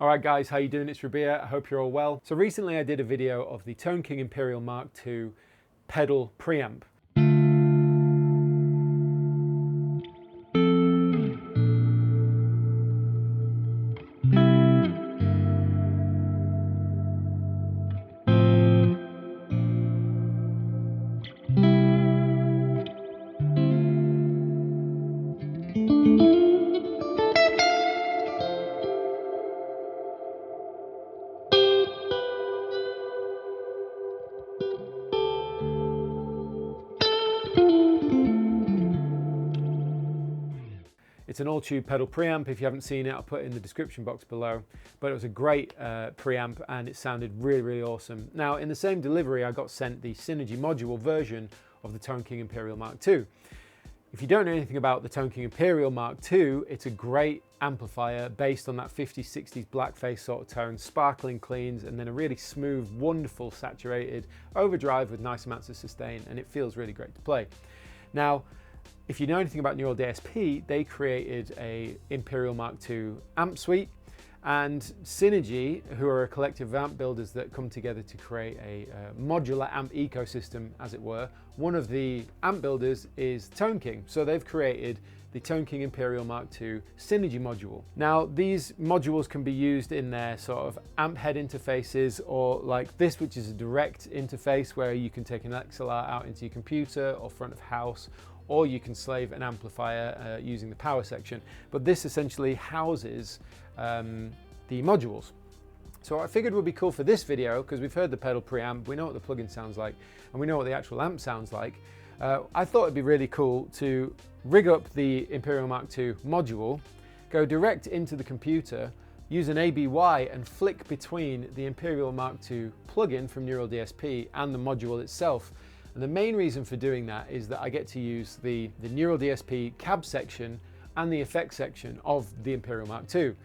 Alright guys, how you doing? It's Rabea, I hope you're all well. So recently I did a video of the Toneking Imperial MKII pedal preamp. It's an all-tube pedal preamp. If you haven't seen it, I'll put it in the description box below. But it was a great preamp and it sounded really, really awesome. Now, in the same delivery, I got sent the Synergy module version of the Toneking Imperial MKII. If you don't know anything about the Toneking Imperial MKII, it's a great amplifier based on that 50s, 60s blackface sort of tone, sparkling cleans, and then a really smooth, wonderful, saturated overdrive with nice amounts of sustain, and it feels really great to play. Now, if you know anything about Neural DSP, they created a Imperial MKII amp suite, and Synergy, who are a collective of amp builders that come together to create a modular amp ecosystem, as it were. One of the amp builders is Toneking, so they've created the Toneking Imperial MKII Synergy module. Now, these modules can be used in their sort of amp head interfaces, or like this, which is a direct interface where you can take an XLR out into your computer or front of house, or you can slave an amplifier using the power section. But this essentially houses the modules. So I figured it would be cool for this video, because we've heard the pedal preamp, we know what the plugin sounds like, and we know what the actual amp sounds like. I thought it'd be really cool to rig up the Imperial MKII module, go direct into the computer, use an ABY and flick between the Imperial MKII plugin from Neural DSP and the module itself. And the main reason for doing that is that I get to use the Neural DSP cab section and the effects section of the Imperial MKII.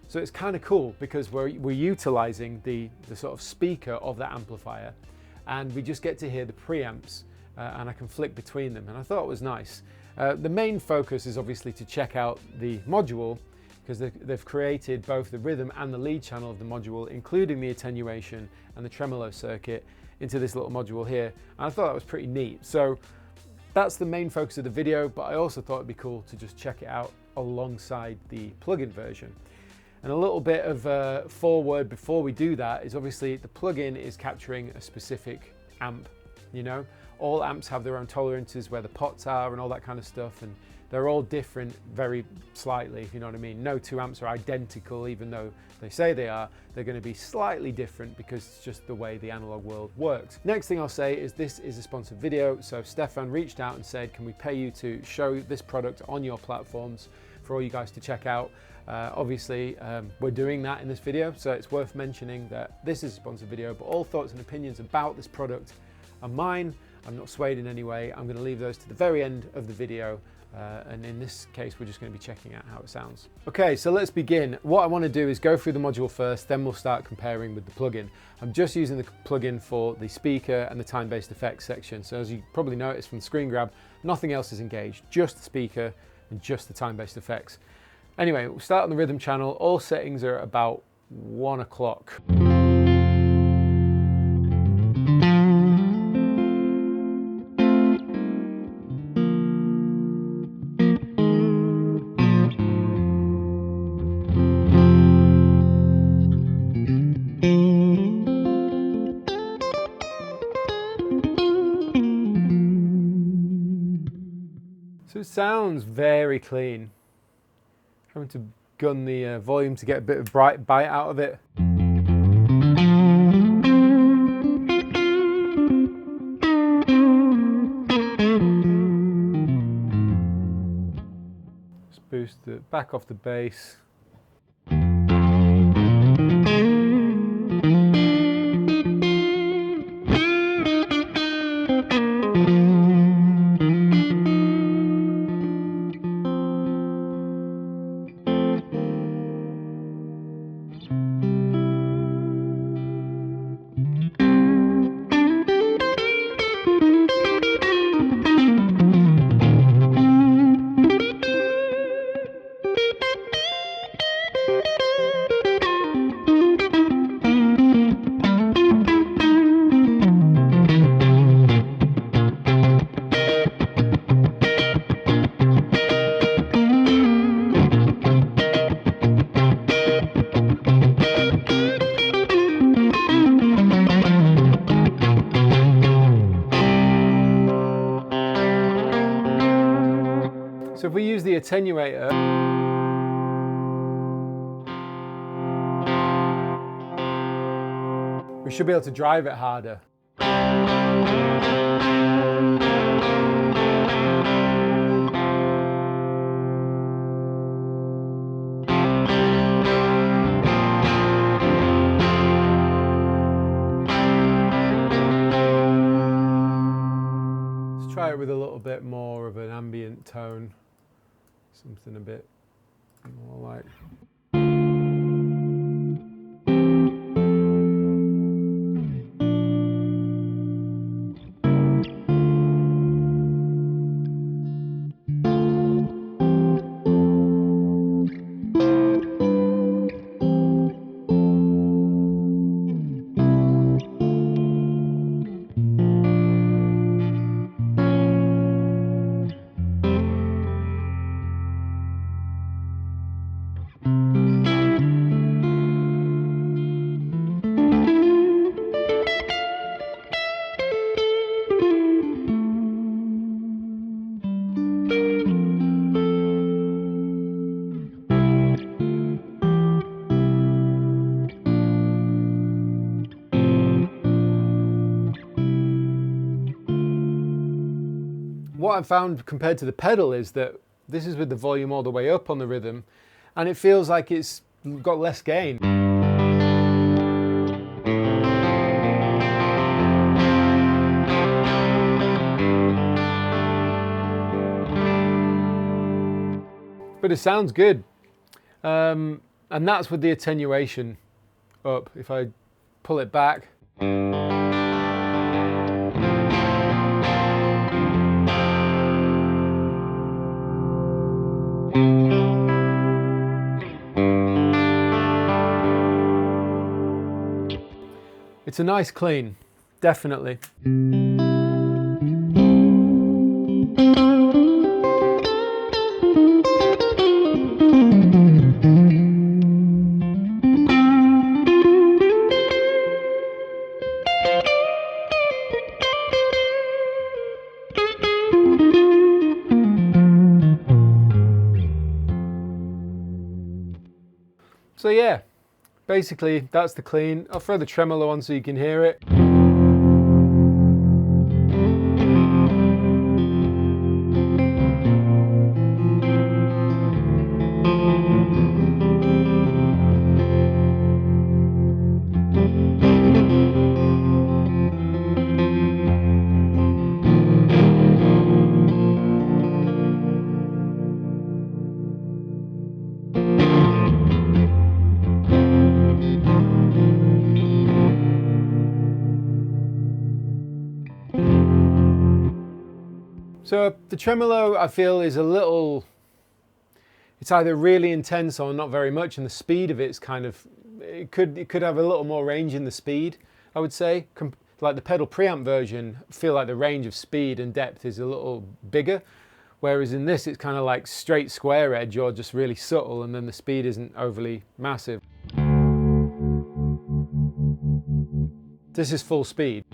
So it's kind of cool because we're utilizing the sort of speaker of that amplifier, and we just get to hear the preamps and I can flick between them, and I thought it was nice. The main focus is obviously to check out the module, because they've created both the rhythm and the lead channel of the module, including the attenuation and the tremolo circuit, into this little module here, and I thought that was pretty neat. So that's the main focus of the video, but I also thought it'd be cool to just check it out alongside the plugin version. And a little bit of foreword before we do that is obviously the plugin is capturing a specific amp. You know, all amps have their own tolerances, where the pots are and all that kind of stuff, and they're all different very slightly, if you know what I mean. No two amps are identical, even though they say they are. They're going to be slightly different because it's just the way the analog world works. Next thing I'll say is this is a sponsored video. So Stefan reached out and said, can we pay you to show this product on your platforms for all you guys to check out? Obviously, we're doing that in this video, so it's worth mentioning that this is a sponsored video, but all thoughts and opinions about this product are mine. I'm not swayed in any way. I'm going to leave those to the very end of the video. And in this case, we're just going to be checking out how it sounds. Okay, so let's begin. What I want to do is go through the module first, then we'll start comparing with the plugin. I'm just using the plugin for the speaker and the time-based effects section. So as you probably noticed from the screen grab, nothing else is engaged, just the speaker and just the time-based effects. Anyway, we'll start on the rhythm channel. All settings are about 1 o'clock. So it sounds very clean. Having to gun the volume to get a bit of bright bite out of it. Just boost it back off the bass. attenuator, we should be able to drive it harder. Let's try it with a little bit more of an ambient tone, something a bit more like... What I've found compared to the pedal is that this is with the volume all the way up on the rhythm, and it feels like it's got less gain. But it sounds good. And that's with the attenuation up. If I pull it back, it's a nice clean, definitely. So yeah, basically that's the clean. I'll throw the tremolo on so you can hear it. So the tremolo, I feel, is a little, it's either really intense or not very much, and the speed of it's kind of, it could have a little more range in the speed, I would say. Like the pedal preamp version, I feel like the range of speed and depth is a little bigger, whereas in this it's kind of like straight square edge or just really subtle, and then the speed isn't overly massive. This is full speed.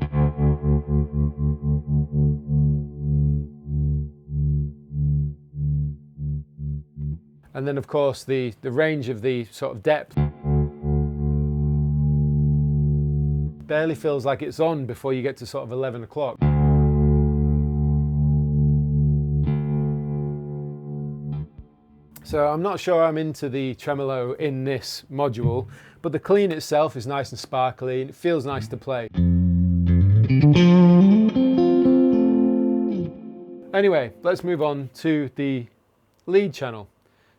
And then of course the range of the sort of depth barely feels like it's on before you get to sort of 11 o'clock. So I'm not sure I'm into the tremolo in this module, but the clean itself is nice and sparkly and it feels nice to play. Anyway, let's move on to the lead channel.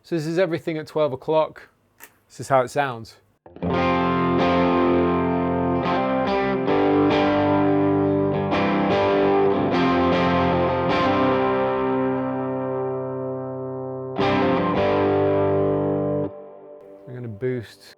So this is everything at 12 o'clock. This is how it sounds. I'm going to boost.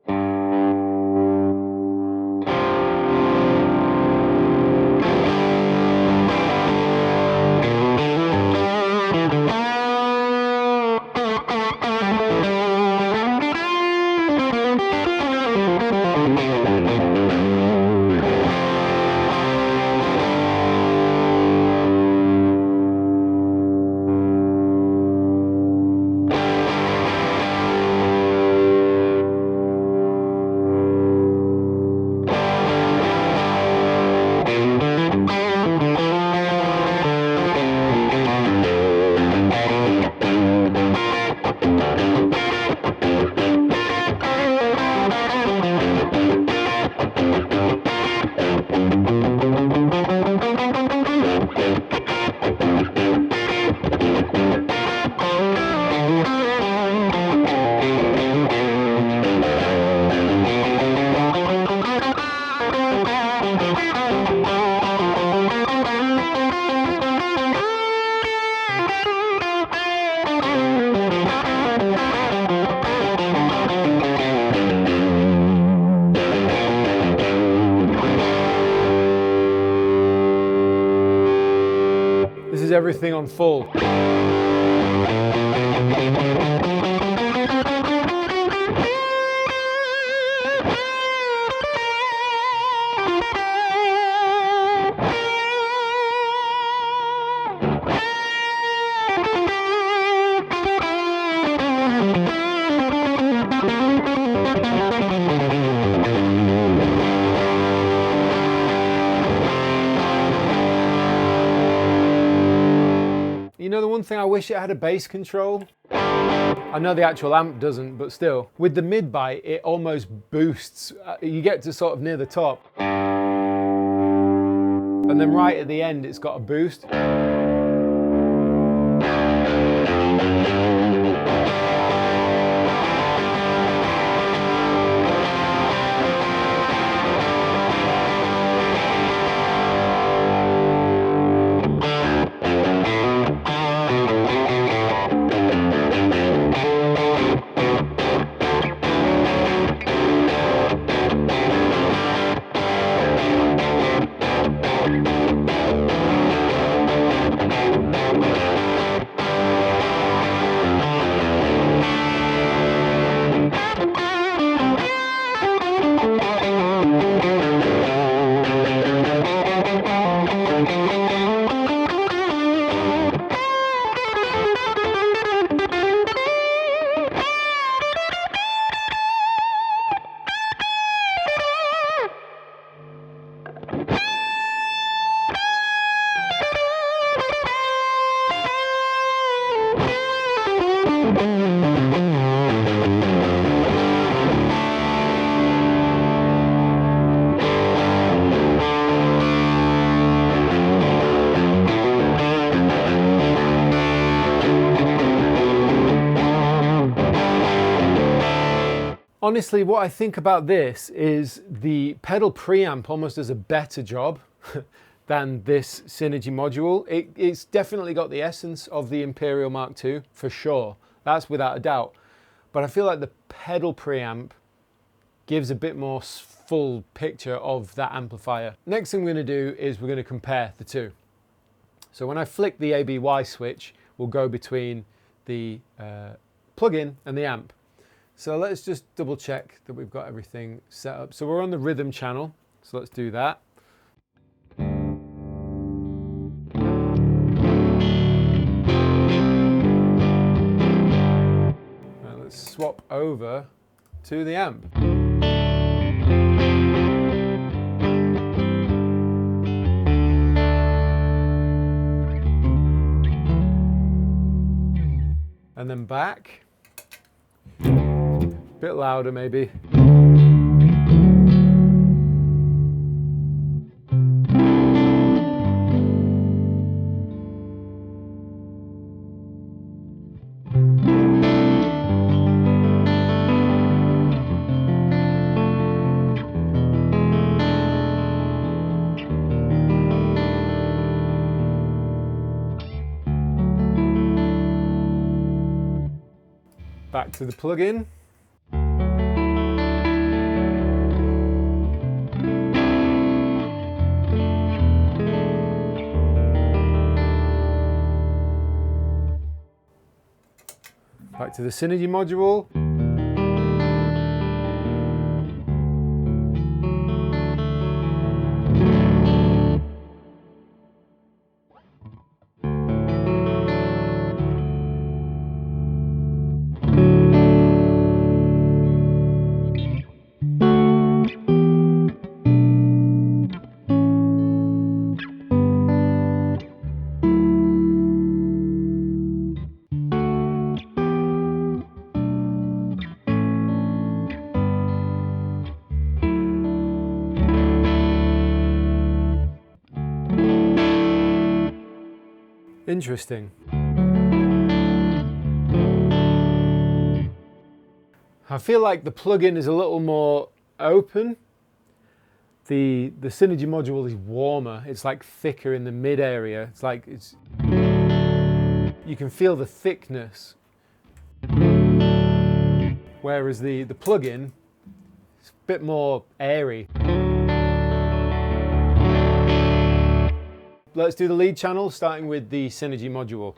everything on full. You know, the one thing I wish it had a bass control. I know the actual amp doesn't, but still. With the mid-bite, it almost boosts. You get to sort of near the top. And then right at the end, it's got a boost. Honestly, what I think about this is the pedal preamp almost does a better job than this Synergy module. It's definitely got the essence of the Imperial Mark II, for sure. That's without a doubt. But I feel like the pedal preamp gives a bit more full picture of that amplifier. Next thing we're going to do is we're going to compare the two. So when I flick the ABY switch, we'll go between the plugin and the amp. So let's just double check that we've got everything set up. So we're on the rhythm channel, so let's do that. Now let's swap over to the amp. And then back. Bit louder maybe. Back to the plugin. Back to the Synergy module. Interesting. I feel like the plugin is a little more open. The Synergy module is warmer. It's like thicker in the mid area. It's like you can feel the thickness. Whereas the plugin is a bit more airy. Let's do the lead channel, starting with the Synergy module.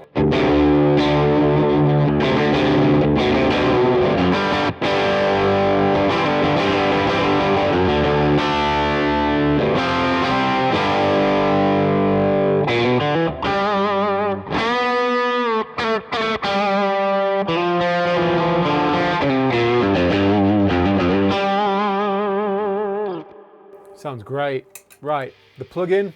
Sounds great. Right, the plugin.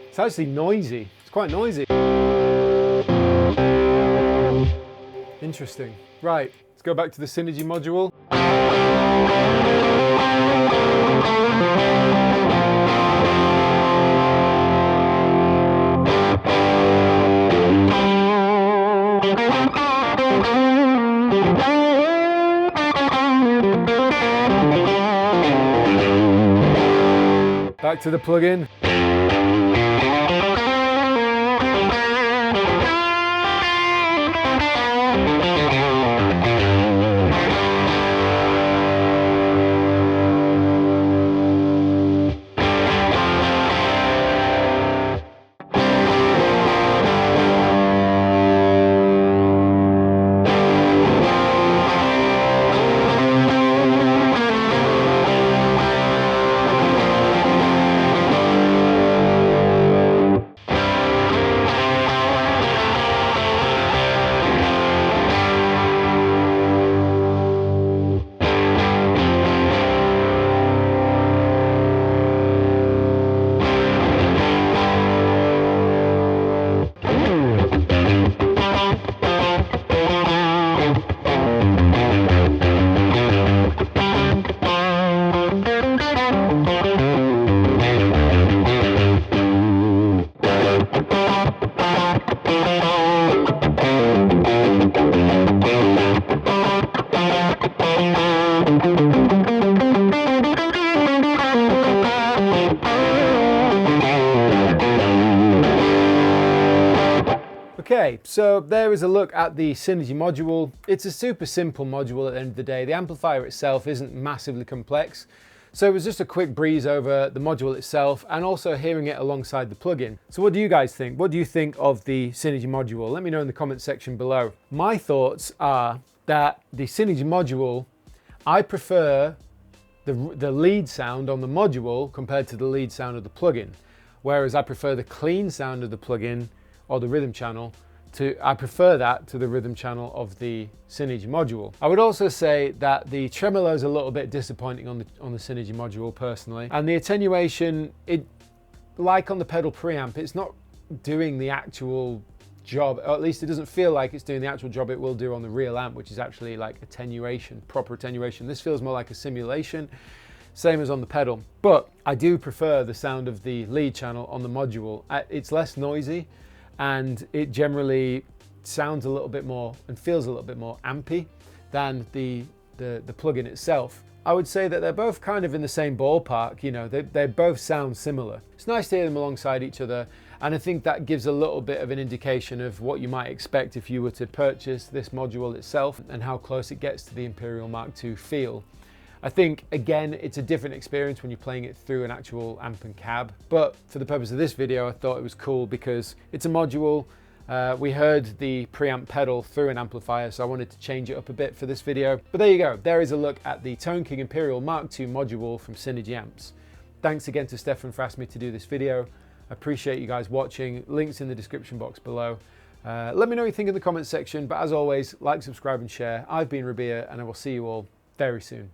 It's actually noisy. It's quite noisy. Interesting. Right, let's go back to the Synergy module. Back to the plugin. Okay, so there is a look at the Synergy module. It's a super simple module at the end of the day. The amplifier itself isn't massively complex. So it was just a quick breeze over the module itself and also hearing it alongside the plugin. So what do you guys think? What do you think of the Synergy module? Let me know in the comment section below. My thoughts are that the Synergy module, I prefer the lead sound on the module compared to the lead sound of the plugin. Whereas I prefer the clean sound of the plugin or the rhythm channel I prefer that to the rhythm channel of the Synergy module. I would also say that the tremolo is a little bit disappointing on the Synergy module personally. And the attenuation, like on the pedal preamp, it's not doing the actual job, or at least it doesn't feel like it's doing the actual job it will do on the real amp, which is actually like attenuation, proper attenuation. This feels more like a simulation, same as on the pedal. But I do prefer the sound of the lead channel on the module. It's less noisy, and it generally sounds a little bit more and feels a little bit more ampy than the plugin itself. I would say that they're both kind of in the same ballpark, you know, they both sound similar. It's nice to hear them alongside each other, and I think that gives a little bit of an indication of what you might expect if you were to purchase this module itself and how close it gets to the Imperial Mark II feel. I think, again, it's a different experience when you're playing it through an actual amp and cab, but for the purpose of this video, I thought it was cool because it's a module. We heard the preamp pedal through an amplifier, so I wanted to change it up a bit for this video. But there you go, there is a look at the Toneking Imperial Mark II module from Synergy Amps. Thanks again to Stefan for asking me to do this video. I appreciate you guys watching. Links in the description box below. Let me know what you think in the comments section, but as always, like, subscribe and share. I've been Rabea, and I will see you all very soon.